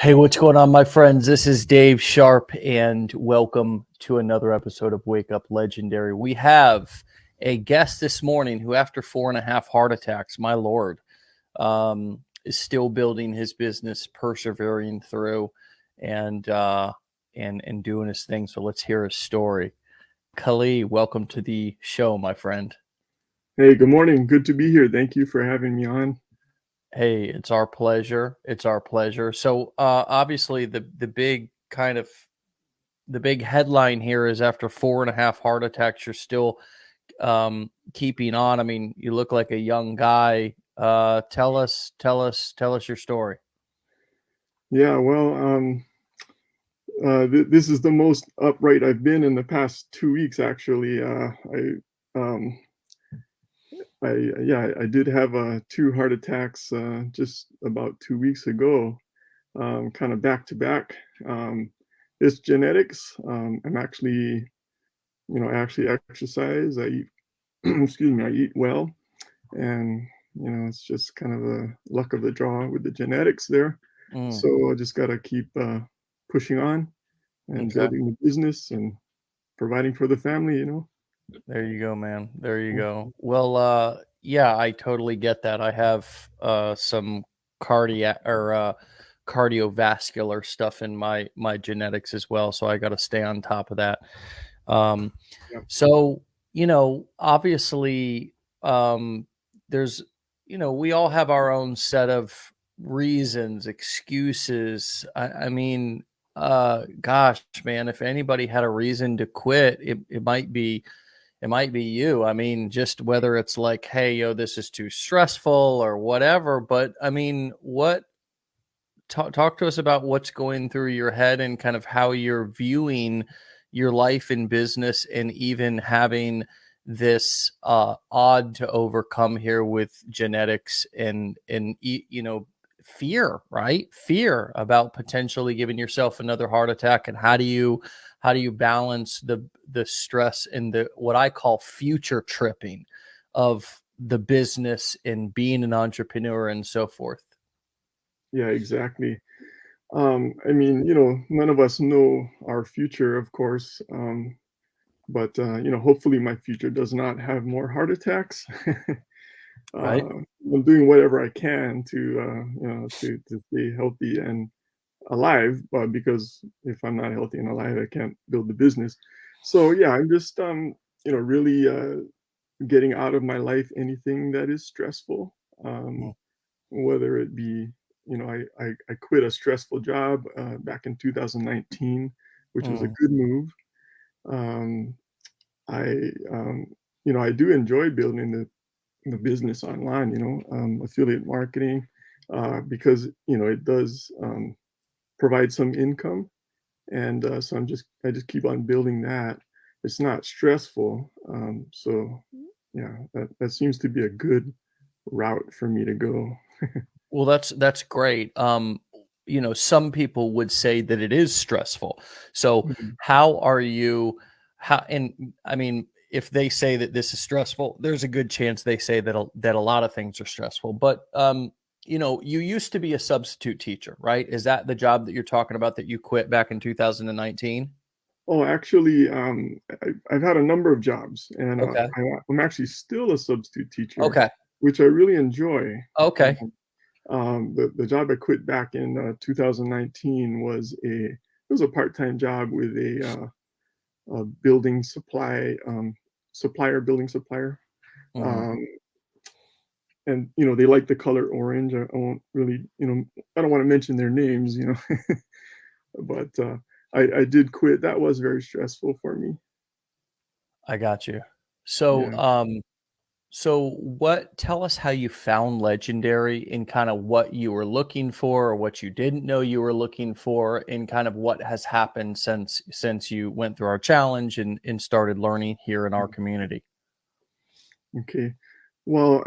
Hey, what's going on, my friends? This is Dave Sharpe, and welcome to another episode of Wake Up Legendary. We have a guest this morning who, after 4.5 heart attacks, my Lord, is still building his business, persevering through, and doing his thing. So let's hear his story. Kalei, welcome to the show, my friend. Hey, good morning. Good to be here. Thank you for having me on. Hey, it's our pleasure. It's our pleasure. So obviously the big kind of the big headline here is after 4.5 heart attacks, you're still keeping on. I mean, you look like a young guy. Tell us your story. Yeah, well, this is the most upright I've been in the past 2 weeks, actually. Um, I did have two heart attacks just about 2 weeks ago, kind of back to back. It's genetics. I'm actually, I actually exercise. I eat, excuse me, I eat well, and it's just kind of a luck of the draw with the genetics there. Mm, So I just got to keep pushing on and okay. building the business and providing for the family. There you go, man. There you Mhm. go. Well, yeah, I totally get that. I have some cardiac or cardiovascular stuff in my genetics as well, so I got to stay on top of that. Um, Yeah. so obviously, there's, we all have our own set of reasons, excuses. I mean, gosh, man, if anybody had a reason to quit, it might be you. I mean, just whether it's like, hey, yo, this is too stressful or whatever. But I mean, talk to us about what's going through your head and kind of how you're viewing your life in business, and even having this odd to overcome here with genetics and fear, right? Fear about potentially giving yourself another heart attack. And how do you balance the stress and the what I call future tripping of the business and being an entrepreneur and so forth? Yeah, exactly. I mean, none of us know our future, of course, but hopefully my future does not have more heart attacks. Right. I'm doing whatever I can to to stay healthy and alive, because if I'm not healthy and alive, I can't build the business. So yeah, I'm just really getting out of my life anything that is stressful. Mm, Whether it be, I quit a stressful job back in 2019, which was a mm, good move. Um, I I do enjoy building the business online, affiliate marketing, because it does provide some income. And so I just keep on building that. It's not stressful. So yeah, that seems to be a good route for me to go. Well, that's great. Some people would say that it is stressful. So Mhm. how are you how and I mean, if they say that this is stressful, there's a good chance they say that a lot of things are stressful. But you used to be a substitute teacher, right? Is that the job that you're talking about that you quit back in 2019? Oh, actually, I've had a number of jobs, and Okay. I'm actually still a substitute teacher, Okay. which I really enjoy. Okay. The job I quit back in 2019 was a part-time job with a building building supplier. Mhm. Um, and they like the color orange. I won't really, I don't want to mention their names, but I did quit. That was very stressful for me. I got you. So, Yeah. tell us how you found Legendary, and kind of what you were looking for or what you didn't know you were looking for, and kind of what has happened since you went through our challenge and started learning here in our community. Okay. Well,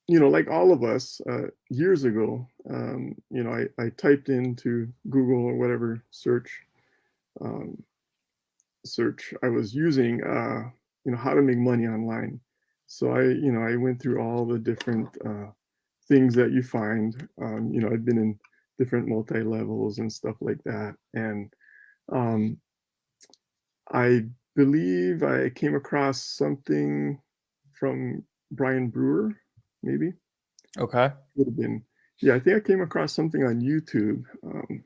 like all of us, years ago, I typed into Google or whatever um, search I was using, how to make money online. So I went through all the different things that you find. I've been in different multi-levels and stuff like that. And um, I believe I came across something from Brian Brewer, maybe. Okay. Would have been. Yeah, I think I came across something on YouTube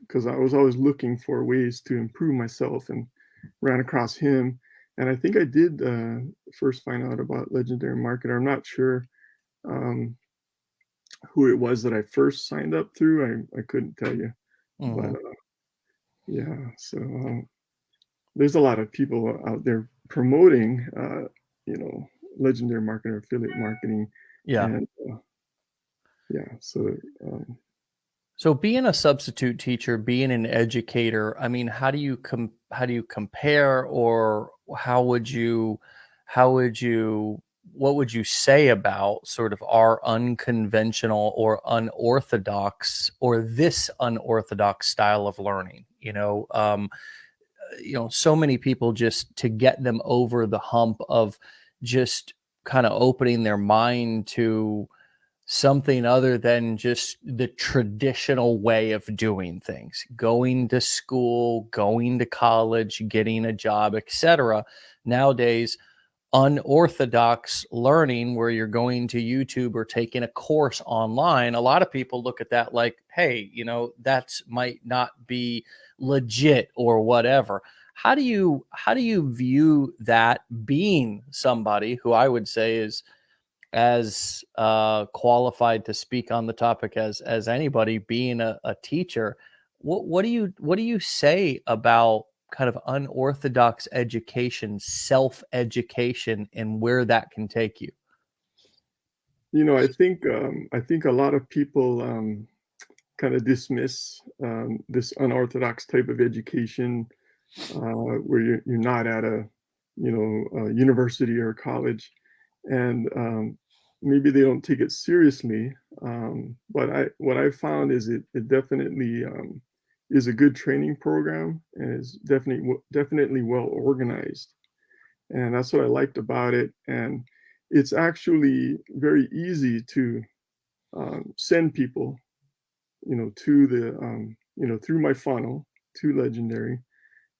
because I was always looking for ways to improve myself and ran across him. And I think I did first find out about Legendary Marketer. I'm not sure um, who it was that I first signed up through. I couldn't tell you, but Hmm. yeah. So there's a lot of people out there promoting, you know, Legendary Marketer, affiliate marketing, Yeah. and yeah. So um, So being a substitute teacher, being an educator, I mean, how do you compare, or how would you what would you say about sort of our unconventional or unorthodox or this unorthodox style of learning? So many people, just to get them over the hump of just kind of opening their mind to something other than just the traditional way of doing things, going to school, going to college, getting a job, etc. Nowadays, unorthodox learning where you're going to YouTube or taking a course online, a lot of people look at that like, hey, that's might not be legit or whatever. How do you view that, being somebody who I would say is as qualified to speak on the topic as anybody, being a teacher? What do you say about kind of unorthodox education, self education, and where that can take you? I think a lot of people kind of dismiss this unorthodox type of education where you're not at a university or college, and maybe they don't take it seriously. But what I found is it definitely is a good training program and is definitely well organized, and that's what I liked about it. And it's actually very easy to send people, to the through my funnel to Legendary.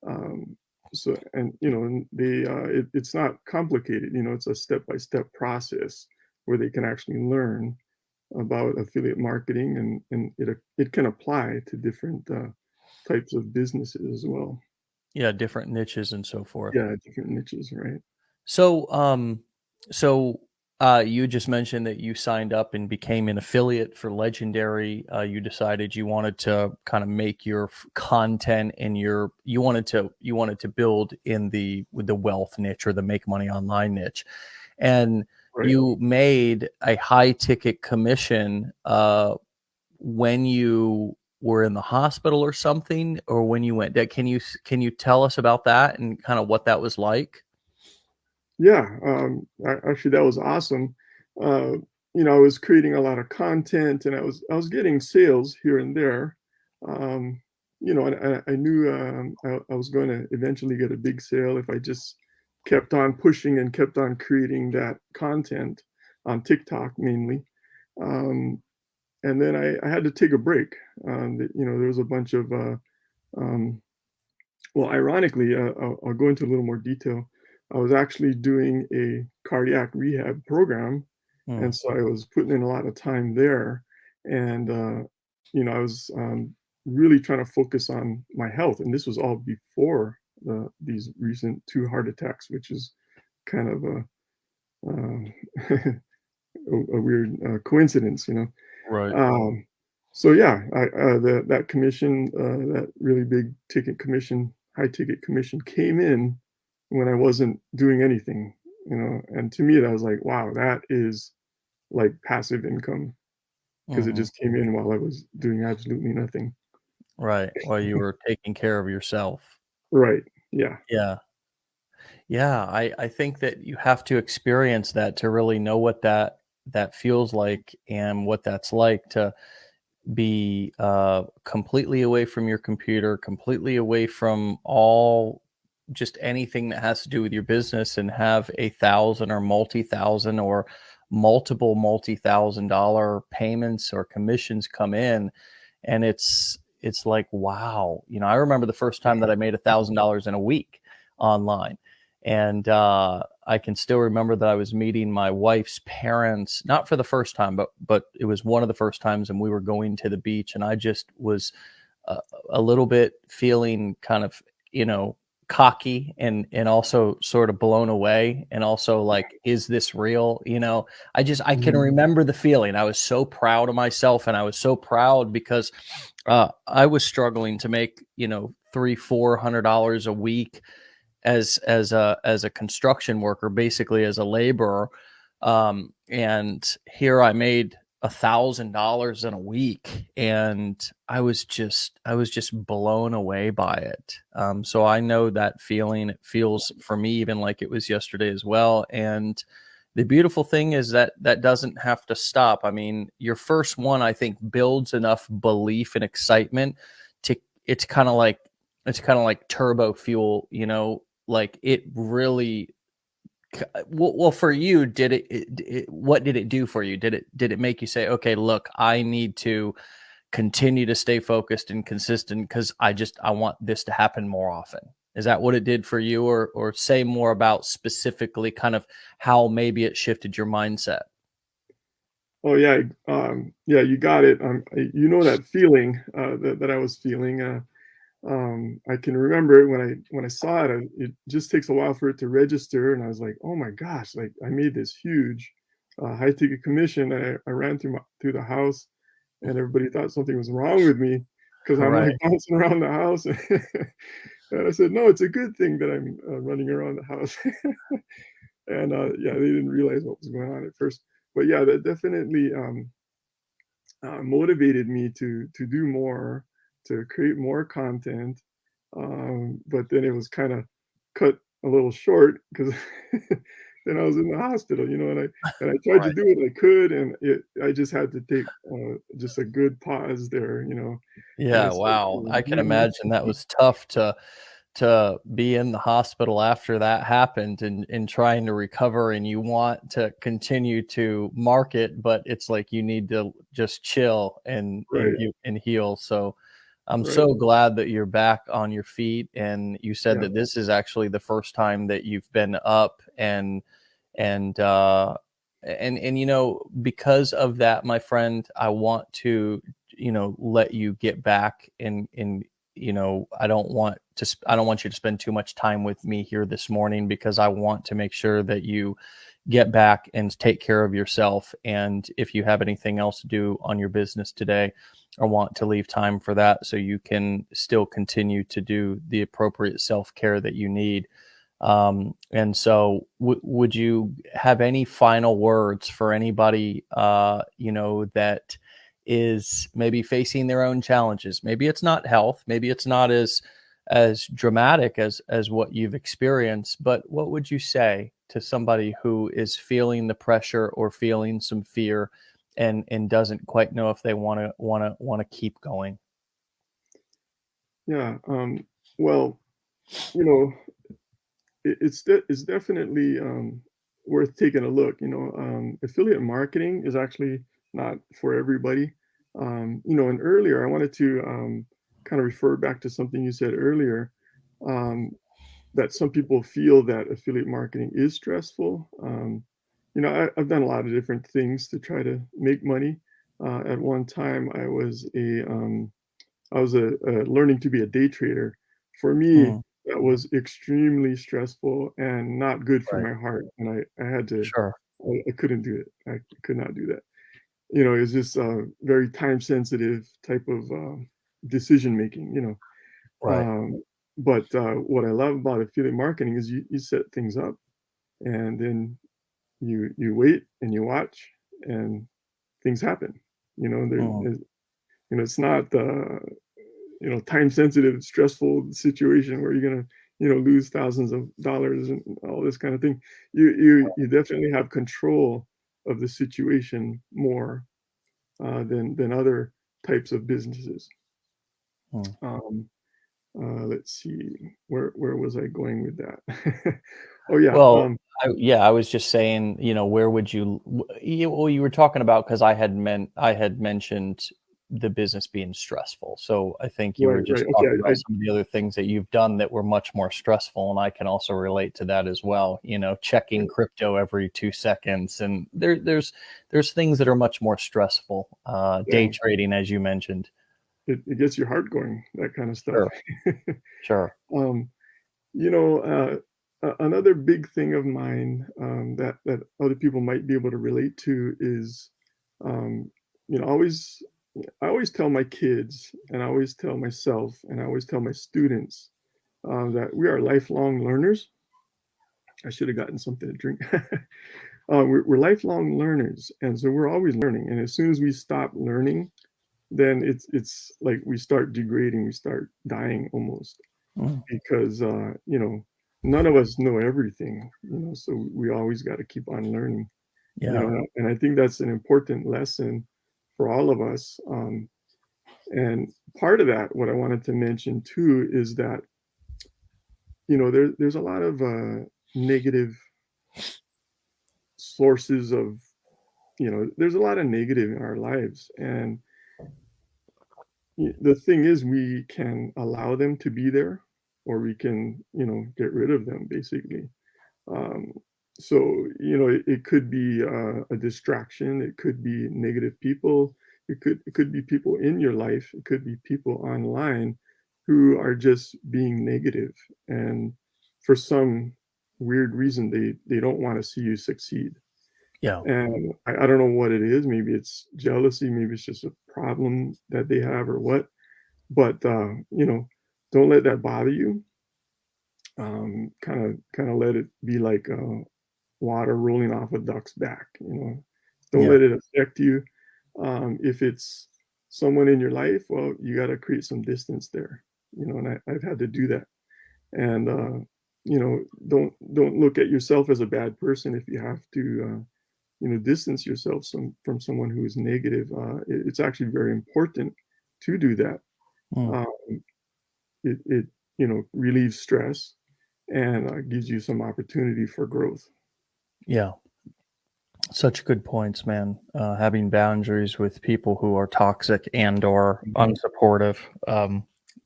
Um, so and and it's not complicated. It's a step by step process where they can actually learn about affiliate marketing, and it can apply to different types of businesses as well. Yeah, different niches and so forth. Yeah, different niches, right? So, you just mentioned that you signed up and became an affiliate for Legendary. You decided you wanted to kind of make your content and you wanted to build in the with the wealth niche or the make money online niche, and Right. you made a high ticket commission when you were in the hospital or something, or when you went. Can you tell us about that and kind of what that was like? Yeah, actually, that was awesome. Uh, I was creating a lot of content, and I was getting sales here and there. Um, and I knew I was going to eventually get a big sale if I just kept on pushing and kept on creating that content on TikTok mainly. Um, and then I had to take a break. There was a bunch of um, well, ironically, I'll go into a little more detail. I was actually doing a cardiac rehab program, Hmm. and so I was putting in a lot of time there, and I was really trying to focus on my health, and this was all before these recent two heart attacks, which is kind of a weird coincidence. Right. Um, so yeah, that commission, that really big ticket commission, high ticket commission came in when I wasn't doing anything. And to me, that was like, wow, that is like passive income because it Mhm. just came in while I was doing absolutely nothing. Right, while you were taking care of yourself. Right. Yeah. Yeah. Yeah, I think that you have to experience that to really know what that feels like, and what that's like to be, completely away from your computer, completely away from all just anything that has to do with your business, and have 1,000 or multi-thousand or multiple multi-thousand dollar payments or commissions come in. And it's like, wow, I remember the first time that I made $1,000 in a week online. And I can still remember that I was meeting my wife's parents, not for the first time, but it was one of the first times, and we were going to the beach, and I just was a, a little bit feeling kind of, cocky, and also sort of blown away, and also like, is this real? I can Mhm. remember the feeling. I was so proud of myself, and I was so proud because I was struggling to make, $300-400 a week as a construction worker, basically as a laborer. And here I made $1,000 in a week, and I was just blown away by it. So I know that feeling. It feels for me even like it was yesterday as well. And the beautiful thing is that that doesn't have to stop. I mean, your first one, I think, builds enough belief and excitement to it's kind of like it's kind of like turbo fuel, like it really well, for you, what did it do for you? Did it make you say, okay, look, I need to continue to stay focused and consistent because I want this to happen more often? Is that what it did for you? Or say more about specifically kind of how maybe it shifted your mindset? Oh yeah, yeah, you got it. You know that feeling that I was feeling. I can remember when I saw it. It just takes a while for it to register, and I was like, "Oh my gosh!" Like I made this huge high ticket commission. And I ran through the house, and everybody thought something was wrong with me because I'm Right. like bouncing around the house. And I said, "No, it's a good thing that I'm running around the house." And yeah, they didn't realize what was going on at first. But yeah, that definitely motivated me to do more, to create more content. But then it was kind of cut a little short because then I was in the hospital, and I tried to Right. do what I could, and I just had to take just a good pause there, and I Yeah, said, wow. I can "Mhm." imagine that was tough to be in the hospital after that happened, and trying to recover, and you want to continue to market, but it's like you need to just chill and Right, you and heal. So I'm right, so glad that you're back on your feet, and you said yeah, that this is actually the first time that you've been up, and because of that, my friend, I want to let you get back, and I don't want you to spend too much time with me here this morning, because I want to make sure that you get back and take care of yourself. And if you have anything else to do on your business today, I want to leave time for that so you can still continue to do the appropriate self-care that you need. And so, would you have any final words for anybody, that is maybe facing their own challenges? Maybe it's not health, maybe it's not as dramatic as what you've experienced, but what would you say to somebody who is feeling the pressure or feeling some fear, and doesn't quite know if they want to keep going? yeah. Well, you know, it's definitely worth taking a look. Affiliate marketing is actually not for everybody. And earlier I wanted to kind of refer back to something you said earlier, um, that some people feel that affiliate marketing is stressful. I've done a lot of different things to try to make money. At one time, I was learning to be a day trader. For me, Mm, that was extremely stressful and not good for right. my heart, and I had to Sure. I couldn't do it. I could not do that. It's just very time sensitive type of decision making. Right. But what I love about affiliate marketing is you set things up, and then you wait and you watch, and things happen. Mm, It's not time sensitive, stressful situation where you're gonna lose thousands of dollars and all this kind of thing. You definitely have control of the situation more than other types of businesses. mm. Um, let's see, where was I going with that? Oh yeah, Well, yeah, I was just saying, where would you, well, you were talking about, because I had mentioned the business being stressful. So I think you were Right, just right. Okay, talking about some of the other things that you've done that were much more stressful, and I can also relate to that as well. Checking crypto every 2 seconds, and there's things that are much more stressful. Day yeah, trading, as you mentioned. it gets your heart going, that kind of stuff. Sure, sure. um, you know, another big thing of mine, that other people might be able to relate to is, um, always I always tell my kids, and I always tell myself, and I always tell my students, that we are lifelong learners. I should have gotten something to drink. We're lifelong learners, and so we're always learning. And as soon as we stop learning, then it's like we start degrading, we start dying almost, Mm, because none of us know everything, so we always got to keep on learning, yeah, and I think that's an important lesson for all of us. And part of that, what I wanted to mention too, is that there's a lot of negative sources of, there's a lot of negative in our lives, and the thing is, we can allow them to be there, or we can, get rid of them, basically. Um, so, it could be a distraction. It could be negative people. It could be people in your life. It could be people online who are just being negative, and for some weird reason, they don't want to see you succeed. yeah, And I don't know what it is. Maybe it's jealousy. Maybe it's just a problem that they have, or what. But don't let that bother you. Kind of let it be like water rolling off a duck's back. Don't yeah, let it affect you. If it's someone in your life, well, you got to create some distance there. And I've had to do that. And don't look at yourself as a bad person if you have to. Distance yourself from someone who is negative. It's actually very important to do that. mm, Uh, it relieves stress, and gives you some opportunity for growth. yeah. Such good points, man. Having boundaries with people who are toxic and or Mhm. unsupportive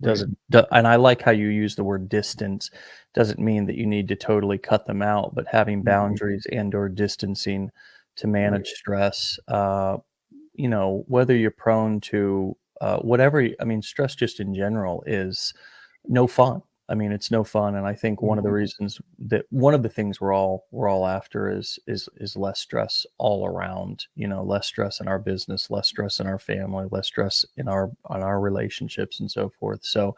Right. and I like how you use the word distance. Doesn't mean that you need to totally cut them out, but having Mhm. boundaries and or distancing to Right. manage stress. Whether you're prone to I mean, stress just in general is no fun. I mean, it's no fun, and I think Mhm. one of the things we're all after is less stress all around. Less stress in our business, less stress in our family, less stress in our on our relationships, and so forth. So,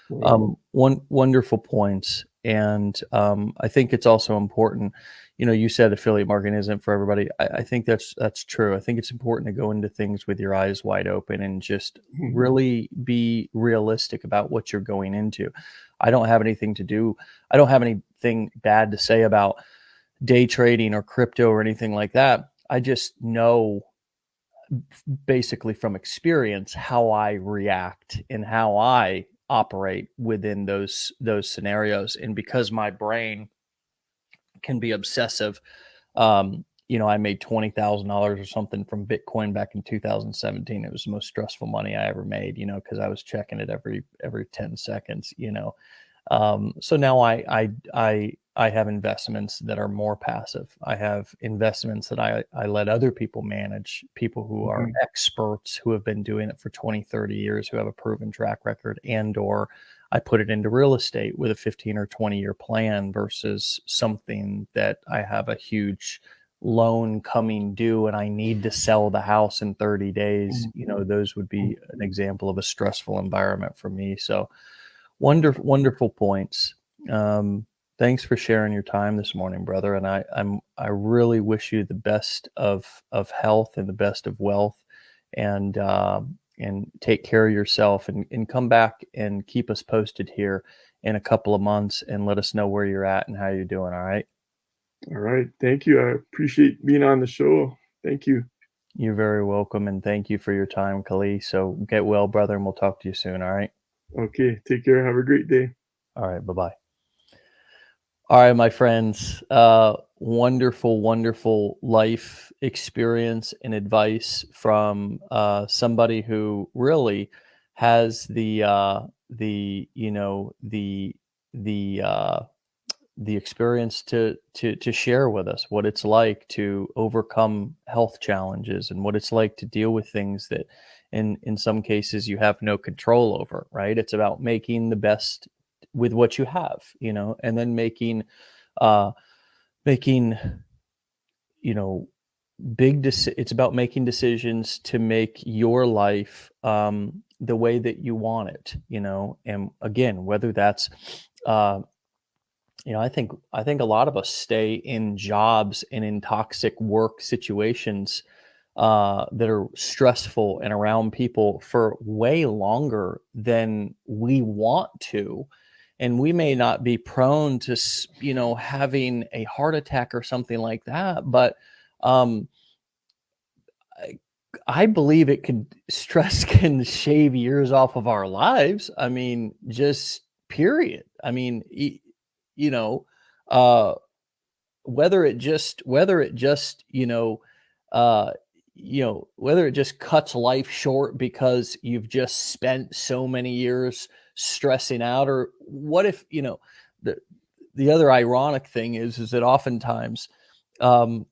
Right. one wonderful points, and I think it's also important. You said affiliate marketing isn't for everybody. I think that's true. I think it's important to go into things with your eyes wide open and just Mhm. really be realistic about what you're going into. I don't have anything to do. I don't have anything bad to say about day trading or crypto or anything like that. I just know basically from experience how I react and how I operate within those scenarios. And because my brain can be obsessive, I made $20,000 or something from Bitcoin back in 2017. It was the most stressful money I ever made, because I was checking it every 10 seconds. So now I have investments that are more passive. I have investments that I let other people manage, people who are Mhm. experts who have been doing it for 20, 30 years, who have a proven track record, and or I put it into real estate with a 15 or 20-year plan versus something that I have a huge loan coming due and I need to sell the house in 30 days. Mhm. Those would Mhm. be an example of a stressful environment for me. So wonderful points. Um, Thanks for sharing your time this morning, brother. And I really wish you the best of health and the best of wealth, and take care of yourself, and come back and keep us posted here in a couple of months and let us know where you're at and how you're doing. All right. All right. Thank you. I appreciate being on the show. Thank you. You're very welcome, and thank you for your time, Kali. So get well, brother, and we'll talk to you soon. All right. Okay. Take care. Have a great day. All right. Bye bye. All right, my friends. Wonderful, wonderful life experience and advice from somebody who really has the the the experience to share with us what it's like to overcome health challenges and what it's like to deal with things that in some cases you have no control over, right? It's about making the best with what you have, and then uh making you know it's about making decisions to make your life the way that you want it, and again, whether that's uh I think a lot of us stay in jobs and in toxic work situations that are stressful and around people for way longer than we want to. And we may not be prone to, having a heart attack or something like that, but um, I, I believe stress can shave years off of our lives. I mean, just period. I mean, you know, uh, whether it just uh whether it just cuts life short because you've just spent so many years stressing out, or what if the the other ironic thing is that oftentimes um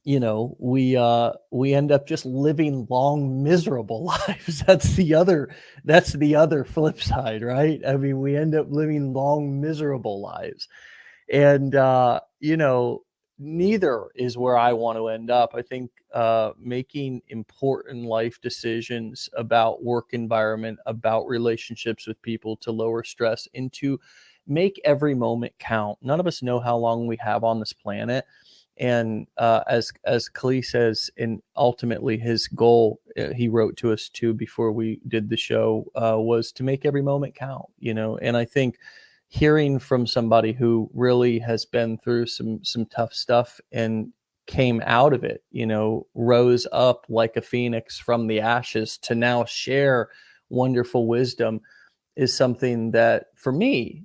we end up just living long miserable lives. That's the other flip side, right? I mean, we end up living long miserable lives, and neither is where I want to end up. I think making important life decisions about work environment, about relationships with people, to lower stress and to make every moment count. None of us know how long we have on this planet, and as Kalei says, and ultimately his goal, he wrote to us too before we did the show, was to make every moment count. And I think hearing from somebody who really has been through some tough stuff and came out of it, rose up like a phoenix from the ashes to now share wonderful wisdom, is something that for me,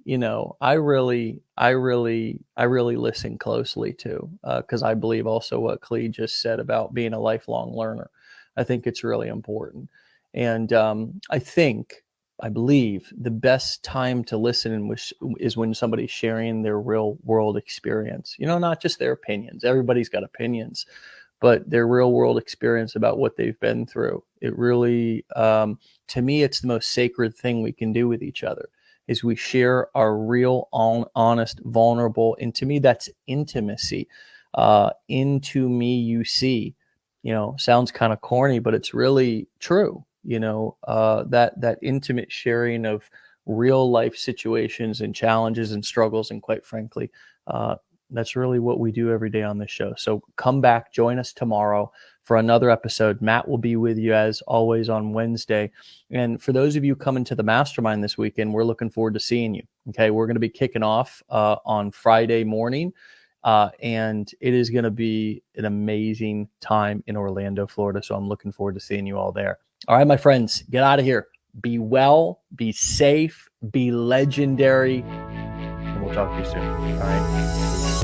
I really listen closely to, because I believe also what Clee just said about being a lifelong learner. I think it's really important, and I believe the best time to listen is when somebody's sharing their real world experience. Not just their opinions. Everybody's got opinions, but their real world experience about what they've been through. It really, to me, it's the most sacred thing we can do with each other, is we share our real, honest, vulnerable, and to me, that's intimacy. Into me, you see. Sounds kind of corny, but it's really true. That intimate sharing of real life situations and challenges and struggles, and quite frankly, that's really what we do every day on this show. So come back, join us tomorrow for another episode. Matt will be with you as always on Wednesday. And for those of you coming to the mastermind this weekend, we're looking forward to seeing you. Okay. We're going to be kicking off on Friday morning. And it is going to be an amazing time in Orlando, Florida. So I'm looking forward to seeing you all there. All right, my friends, get out of here. Be well, be safe, be legendary, and we'll talk to you soon. All right.